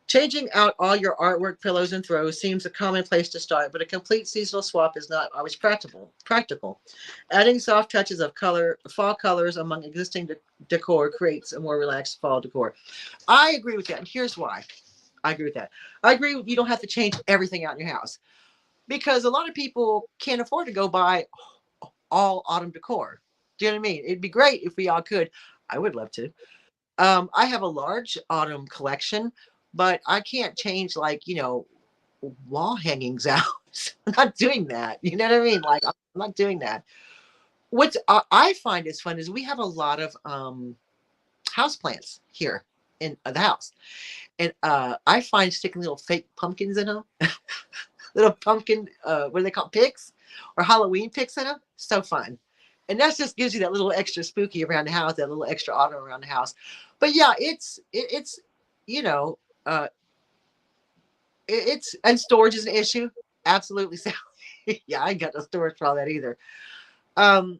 Speaker 1: changing out all your artwork, pillows, and throws seems a common place to start, but a complete seasonal swap is not always practical. Adding soft touches of fall colors among existing decor creates a more relaxed fall decor. I agree with that, and here's why. I agree with that. I agree you don't have to change everything out in your house because a lot of people can't afford to go buy all autumn decor. Do you know what I mean? It'd be great if we all could. I would love to. I have a large autumn collection, but I can't change wall hangings out. I'm not doing that. You know what I mean? Like I'm not doing that. What I find is fun is we have a lot of house plants here in the house, and I find sticking little fake pumpkins in them, little pumpkin, what do they call picks or Halloween picks in them? So fun. And that just gives you that little extra spooky around the house, that little extra autumn around the house. But yeah, it's you know, uh, it's and storage is an issue. Absolutely. Yeah, I ain't got no storage for all that either. Um,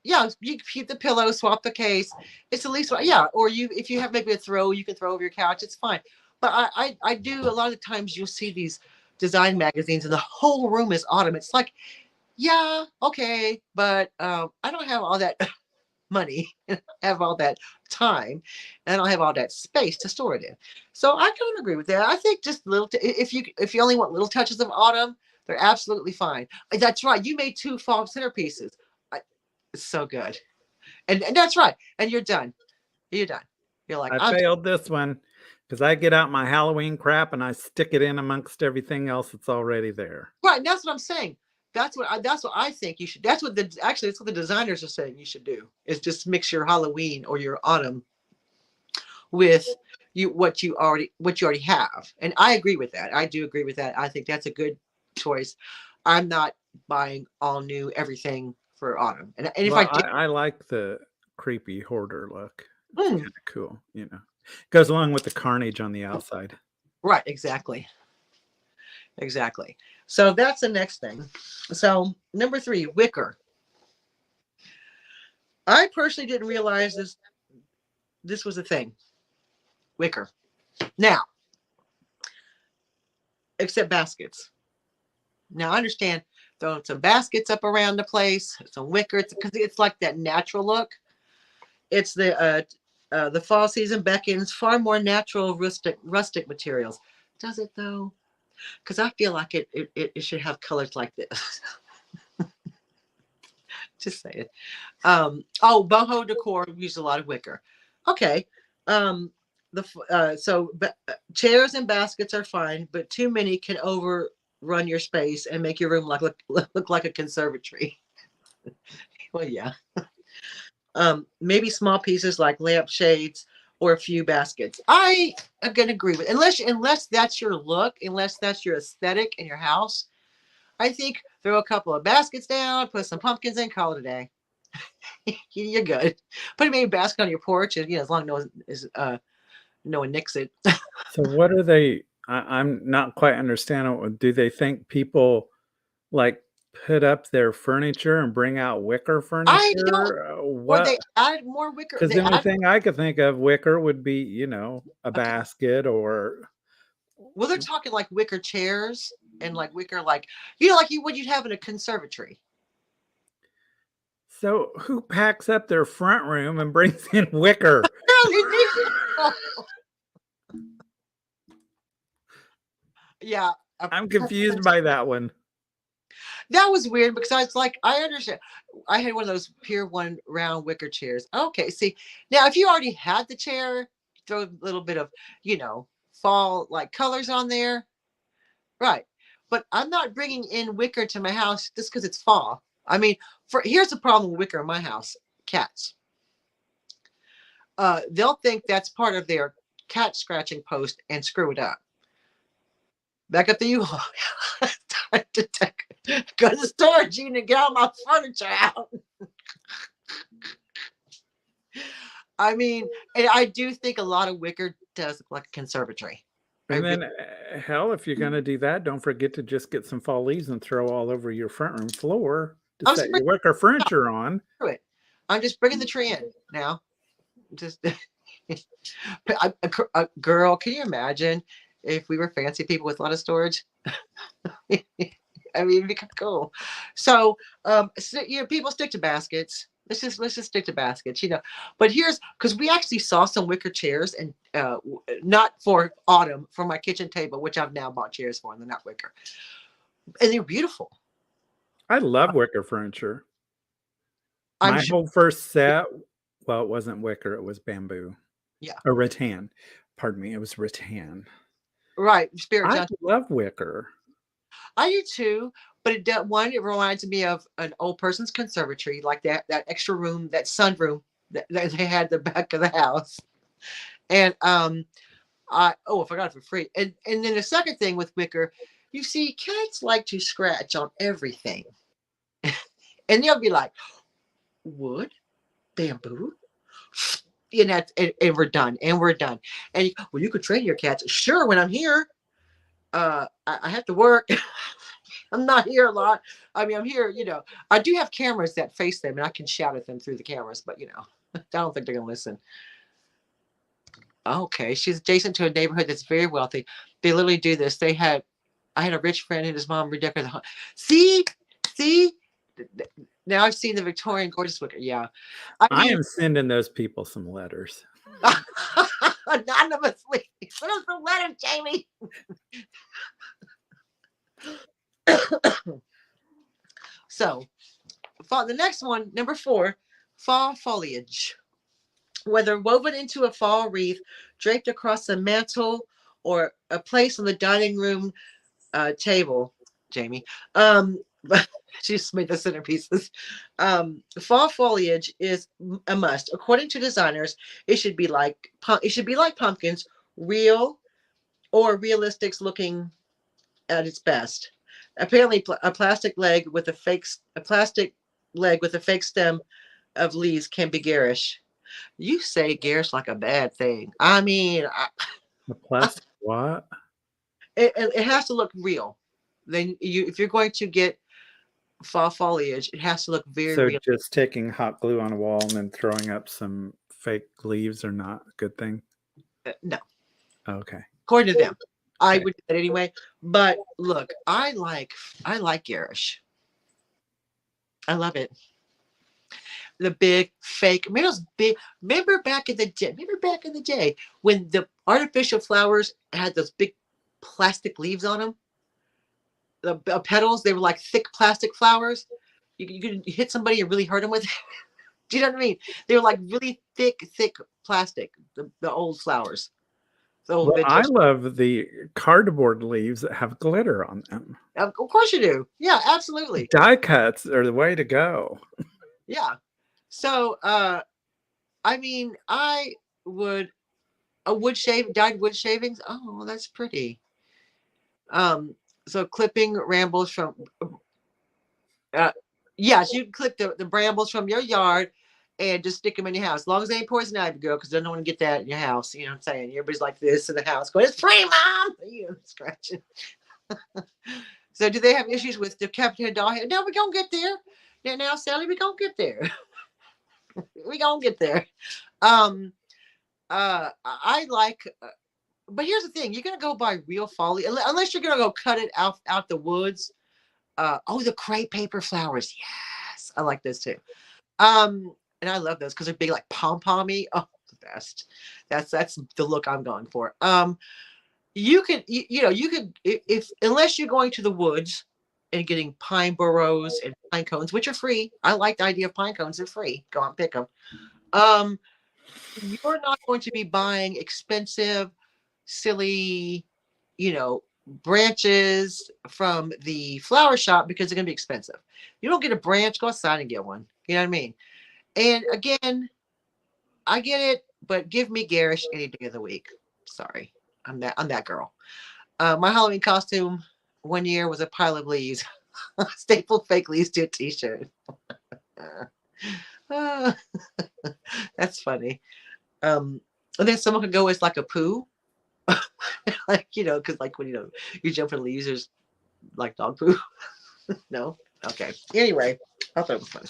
Speaker 1: yeah, you keep the pillow, swap the case. It's the least, yeah. Or if you have maybe a throw, you can throw over your couch. It's fine. But I do a lot of times you'll see these design magazines and the whole room is autumn. It's like, yeah, okay, but I don't have all that money, have all that time, and I don't have all that space to store it in. So I kind of agree with that. I think just if you only want little touches of autumn, they're absolutely fine. That's right. You made 2 fall centerpieces. It's so good, and that's right. And you're done. You're done. You're like
Speaker 2: I failed this one because I get out my Halloween crap and I stick it in amongst everything else that's already there.
Speaker 1: Right. And that's what I'm saying. That's what I think you should. That's what the designers are saying you should do is just mix your Halloween or your autumn with what you already have. And I agree with that. I do agree with that. I think that's a good choice. I'm not buying all new everything for autumn. And if
Speaker 2: Well,
Speaker 1: I do,
Speaker 2: I like the creepy hoarder look. It's kind of cool, Goes along with the carnage on the outside.
Speaker 1: right, exactly. Exactly. So that's the next thing. So number 3, wicker. I personally didn't realize this was a thing. Wicker. Now, except baskets. Now I understand throwing some baskets up around the place, some wicker, because it's like that natural look. It's the fall season beckons far more natural rustic materials. Does it though? Because I feel like it should have colors like this. Just say it. Boho decor use a lot of wicker. Okay. Chairs and baskets are fine, but too many can overrun your space and make your room look like a conservatory. Well, yeah. Maybe small pieces like lamp shades or a few baskets. I am going to agree with unless that's your look, unless that's your aesthetic in your house. I think throw a couple of baskets down, put some pumpkins in, call it a day. You're good. Put maybe a basket on your porch, and as long as no one nicks it.
Speaker 2: So what are they? I'm not quite understanding. Do they think people like put up their furniture and bring out wicker
Speaker 1: I don't.
Speaker 2: furniture?
Speaker 1: Or
Speaker 2: What?
Speaker 1: they added more wicker.
Speaker 2: Because
Speaker 1: They
Speaker 2: the only
Speaker 1: add
Speaker 2: thing I could think of wicker would be, a
Speaker 1: okay.
Speaker 2: basket or
Speaker 1: Well, they're talking like wicker chairs and like wicker, like like what you'd have in a conservatory.
Speaker 2: so who packs up their front room and brings in wicker?
Speaker 1: Really? Yeah.
Speaker 2: I'm confused by that one.
Speaker 1: That was weird because I was like, I understand. I had one of those Pier 1 round wicker chairs. Okay, see, now if you already had the chair, throw a little bit of, fall like colors on there. Right. But I'm not bringing in wicker to my house just because it's fall. I mean, here's the problem with wicker in my house: cats. They'll think that's part of their cat scratching post and screw it up. Back up to you. Go to the storage unit and get all my furniture out. I mean, and I do think a lot of wicker does look like a conservatory.
Speaker 2: And then, hell, if you're going to do that, don't forget to just get some fall leaves and throw all over your front room floor to set your wicker furniture on.
Speaker 1: I'm just bringing the tree in now. Just a girl, can you imagine if we were fancy people with a lot of storage? I mean, it'd be kind of cool. So, people stick to baskets. Let's just stick to baskets, But here's because we actually saw some wicker chairs, and not for autumn, for my kitchen table, which I've now bought chairs for, and they're not wicker, and they're beautiful.
Speaker 2: I love wicker furniture. My whole first set, well, it wasn't wicker; it was bamboo.
Speaker 1: Yeah,
Speaker 2: or rattan. Pardon me, it was rattan.
Speaker 1: Right,
Speaker 2: I love wicker.
Speaker 1: I do too, but it reminds me of an old person's conservatory, like that extra room, that sunroom that they had the back of the house. And I forgot it for free. And then the second thing with wicker, you see, cats like to scratch on everything, and they'll be like, wood, bamboo. And we're done. And we're done. And you could train your cats. Sure, when I'm here, I have to work. I'm not here a lot. I mean, I'm here, I do have cameras that face them and I can shout at them through the cameras, but I don't think they're going to listen. Okay. She's adjacent to a neighborhood that's very wealthy. They literally do this. I had a rich friend and his mom redecorated the home. See, now I've seen the Victorian gorgeous wicker. Yeah.
Speaker 2: I am sending those people some letters.
Speaker 1: Anonymously. Send them some letters, Jamie. So, the next one, number 4, fall foliage. Whether woven into a fall wreath, draped across a mantle, or a place on the dining room table, Jamie. She just made the centerpieces. Fall foliage is a must. According to designers, it should be like pumpkins, real or realistic looking at its best. Apparently, a plastic leg with a fake stem of leaves can be garish. You say garish like a bad thing. I mean,
Speaker 2: the plastic what?
Speaker 1: It has to look real. Then if you're going to get fall foliage, it has to look very real.
Speaker 2: So just taking hot glue on a wall and then throwing up some fake leaves are not a good thing?
Speaker 1: No.
Speaker 2: Okay.
Speaker 1: According to them. I would do that anyway. But look, I like garish. I love it. The big fake, remember back in the day when the artificial flowers had those big plastic leaves on them? The petals, they were like thick plastic flowers. You could hit somebody and really hurt them with it. Do you know what I mean? They were like really thick plastic, the old flowers.
Speaker 2: I love the cardboard leaves that have glitter on them.
Speaker 1: Of course you do. Yeah, absolutely.
Speaker 2: Die cuts are the way to go.
Speaker 1: Yeah. So, I mean, dyed wood shavings. Oh, that's pretty. So clipping rambles from, yes, you can clip the brambles from your yard and just stick them in your house. As long as they ain't poison ivy, girl, because they don't want to get that in your house. You know what I'm saying? Everybody's like this in the house going, it's free, Mom! Scratching. So do they have issues with decapitated doll head? No, we're gonna get there. Now, Sally, we're gonna get there. We're gonna get there. Um I like but here's the thing, you're gonna go buy real folly unless you're gonna go cut it out the woods. Oh, the crepe paper flowers. Yes, I like those too. And I love those because they're big, like pom-pommy. Oh, the best. That's the look I'm going for. You could you could if unless you're going to the woods and getting pine burrows and pine cones, which are free. I like the idea of pine cones; they're free. Go out and pick them. Um, you're not going to be buying expensive, silly, you know, branches from the flower shop because they're going to be expensive. You don't get a branch, go outside and get one. You know what I mean? And again, I get it, but give me garish any day of the week. Sorry, I'm that girl. My Halloween costume one year was a pile of leaves, stapled fake leaves to a t-shirt. That's funny. And then someone could go as like a poo, like because like when you jump in leaves, there's like dog poo. No, okay. Anyway, I thought it was funny.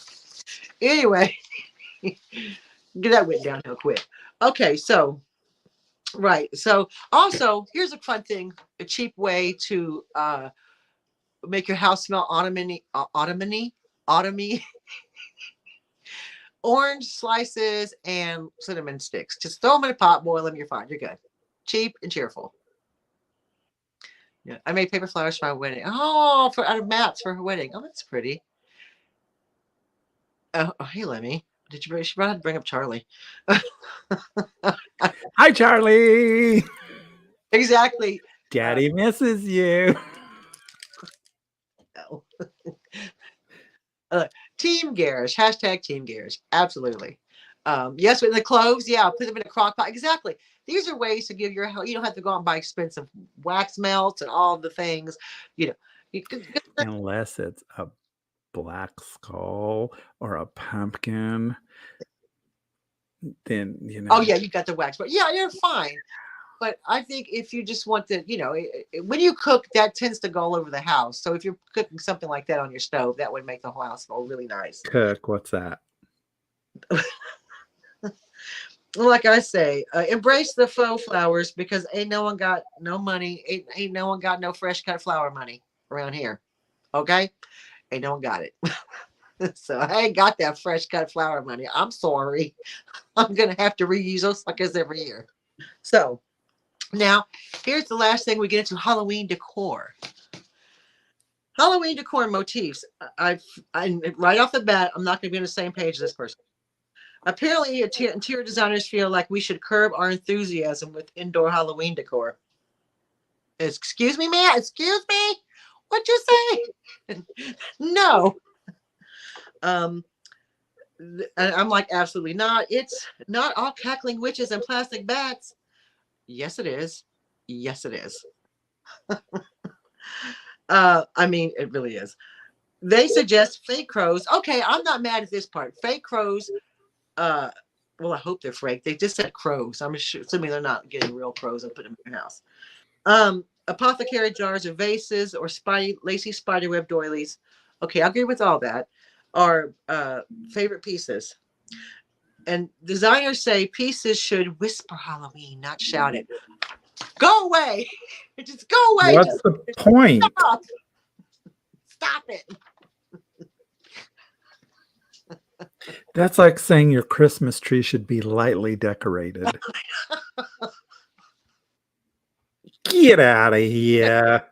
Speaker 1: Anyway, that went downhill quick. Okay, so right. So also, here's a fun thing, a cheap way to make your house smell autumny. Orange slices and cinnamon sticks. Just throw them in a pot, boil them, you're fine. You're good. Cheap and cheerful. Yeah, I made paper flowers for my wedding. Oh, out of mats for her wedding. Oh, that's pretty. Oh, hey, Lemmy. She brought to bring up Charlie.
Speaker 2: Hi, Charlie.
Speaker 1: Exactly.
Speaker 2: Daddy misses you.
Speaker 1: No. Team Garish. Hashtag Team Garish. Absolutely. Yes, with the cloves. Yeah, put them in a crock pot. Exactly. These are ways to give your house. You don't have to go out and buy expensive wax melts and all the things.
Speaker 2: Unless it's a black skull or a pumpkin, then
Speaker 1: Oh yeah, you got the wax, but yeah, you're fine. But I think if you just want to, when you cook, that tends to go all over the house. So if you're cooking something like that on your stove, that would make the whole house smell really nice.
Speaker 2: Cook, what's that?
Speaker 1: Like I say, embrace the faux flowers because ain't no one got no money. Ain't no one got no fresh cut flower money around here. Okay, ain't no one got it. So I ain't got that fresh cut flower money. I'm sorry. I'm gonna have to reuse those suckers every year. So now here's the last thing we get into: Halloween decor. Halloween decor motifs. I'm right off the bat. I'm not going to be on the same page as this person. Apparently, interior designers feel like we should curb our enthusiasm with indoor Halloween decor. Excuse me, man. Excuse me. What'd you say? No. I'm like, absolutely not. It's not all cackling witches and plastic bats. Yes, it is. Yes, it is. I mean, it really is. They suggest fake crows. Okay, I'm not mad at this part. Fake crows. Well, I hope they're fake. They just said crows. I'm assuming they're not getting real crows and putting them in your house. Apothecary jars or vases or lacy spiderweb doilies. Okay, I agree with all that. Are favorite pieces. And designers say pieces should whisper Halloween, not shout it. Go away. Just go away.
Speaker 2: What's the point?
Speaker 1: Stop it.
Speaker 2: That's like saying your Christmas tree should be lightly decorated. Get out of here.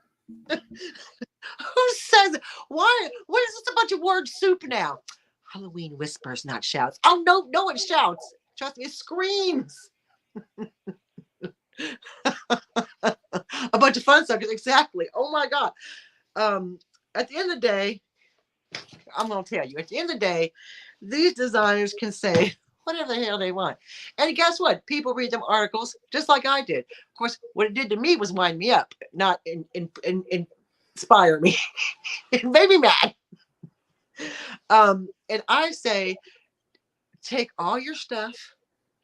Speaker 1: Who says it? Why? What is this a bunch of word soup now? Halloween whispers, not shouts. Oh, no one shouts. Trust me, it screams. A bunch of fun suckers. Exactly. Oh, my God. At the end of the day, I'm going to tell you, at the end of the day, these designers can say whatever the hell they want. And guess what? People read them articles just like I did. Of course, what it did to me was wind me up, not inspire me. It made me mad. And I say, take all your stuff,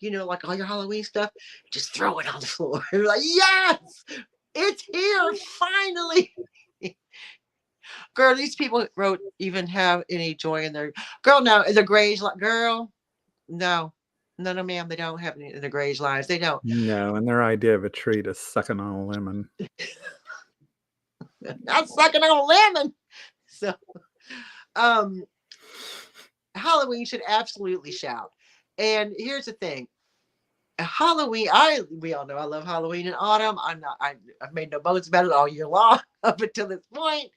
Speaker 1: like all your Halloween stuff, just throw it on the floor. Like, yes, it's here, finally. Girl, these people wrote even have any joy in their girl. No, in their grades, girl. No, no, ma'am. They don't have any in their grades lives. They don't.
Speaker 2: No, and their idea of a treat is sucking on a lemon.
Speaker 1: Not sucking on a lemon. So, Halloween should absolutely shout. And here's the thing. Halloween, we all know I love Halloween in autumn. I've made no bones about it all year long up until this point.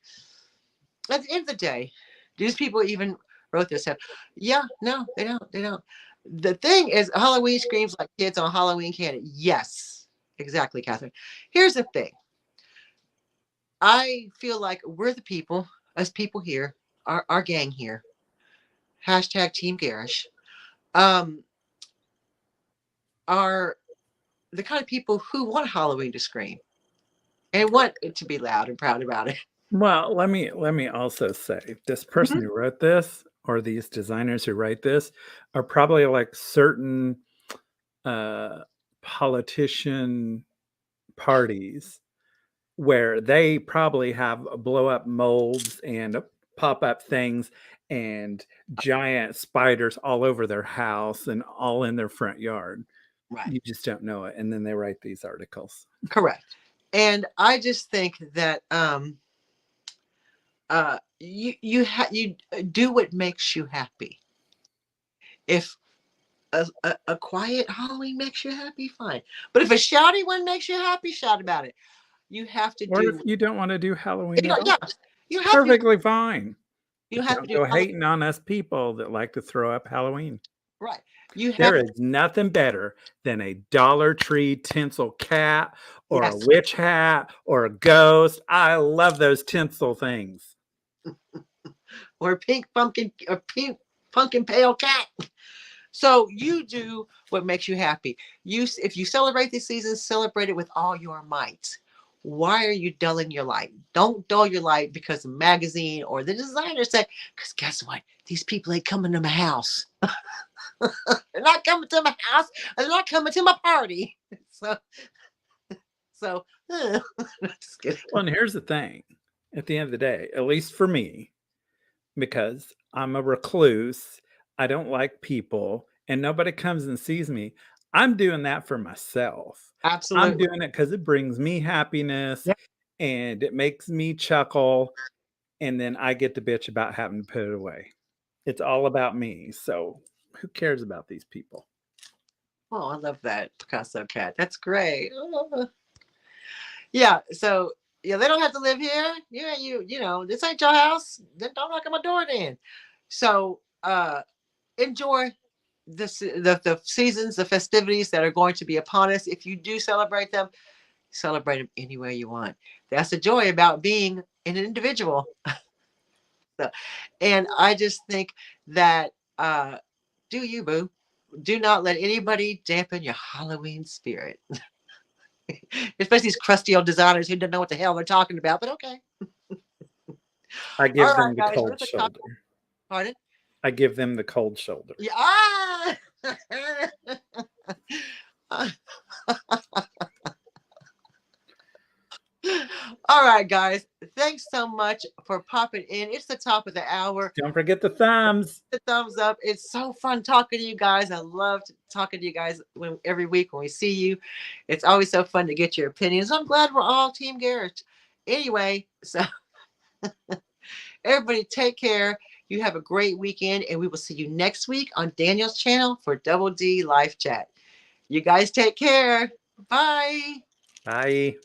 Speaker 1: At the end of the day, these people even wrote this up. Yeah, no, they don't. The thing is, Halloween screams like kids on Halloween candy. Yes, exactly, Catherine. Here's the thing. I feel like we're the people, us people here, our gang here. Hashtag Team Garish. Are the kind of people who want Halloween to scream and want it to be loud and proud about it.
Speaker 2: Well, let me also say this person who wrote this, or these designers who write this, are probably like certain politician parties where they probably have blow up molds and pop up things and giant spiders all over their house and all in their front yard.
Speaker 1: Right.
Speaker 2: You just don't know it. And then they write these articles.
Speaker 1: Correct. And I just think that you do what makes you happy. If a quiet Halloween makes you happy, fine. But if a shouty one makes you happy, shout about it. You have to
Speaker 2: or
Speaker 1: do.
Speaker 2: If you don't want to do Halloween,
Speaker 1: you have
Speaker 2: perfectly fine.
Speaker 1: You have
Speaker 2: don't
Speaker 1: to do
Speaker 2: go hating on us people that like to throw up Halloween.
Speaker 1: Right.
Speaker 2: There is nothing better than a Dollar Tree tinsel cat or a witch hat or a ghost. I love those tinsel things.
Speaker 1: Or pink pumpkin pale cat. So you do what makes you happy. If you celebrate this season, celebrate it with all your might. Why are you dulling your light? Don't dull your light because the magazine or the designer said, because guess what? These people ain't coming to my house. They're not coming to my house. They're not coming to my party. So just kidding.
Speaker 2: Well, and here's the thing. At the end of the day, at least for me, because I'm a recluse, I don't like people, and nobody comes and sees me. I'm doing that for myself.
Speaker 1: Absolutely.
Speaker 2: I'm doing it because it brings me happiness and it makes me chuckle. And then I get to bitch about having to put it away. It's all about me. So who cares about these people?
Speaker 1: Oh, I love that Picasso cat. That's great. Yeah. So they don't have to live here. Yeah, you know, this ain't your house. Then don't knock on my door then. So enjoy the seasons, the festivities that are going to be upon us. If you do celebrate them any way you want. That's the joy about being an individual. And I just think that do you, boo. Do not let anybody dampen your Halloween spirit. Especially these crusty old designers who don't know what the hell they're talking about, but okay.
Speaker 2: I give them the cold shoulder.
Speaker 1: Pardon?
Speaker 2: I give them the cold shoulder.
Speaker 1: Yeah. All right, guys. Thanks so much for popping in. It's the top of the hour.
Speaker 2: Don't forget the thumbs.
Speaker 1: The thumbs up. It's so fun talking to you guys. I love talking to you guys every week when we see you. It's always so fun to get your opinions. I'm glad we're all Team Garrett. Anyway, so everybody take care. You have a great weekend, and we will see you next week on Daniel's channel for Double D Live Chat. You guys take care. Bye.
Speaker 2: Bye.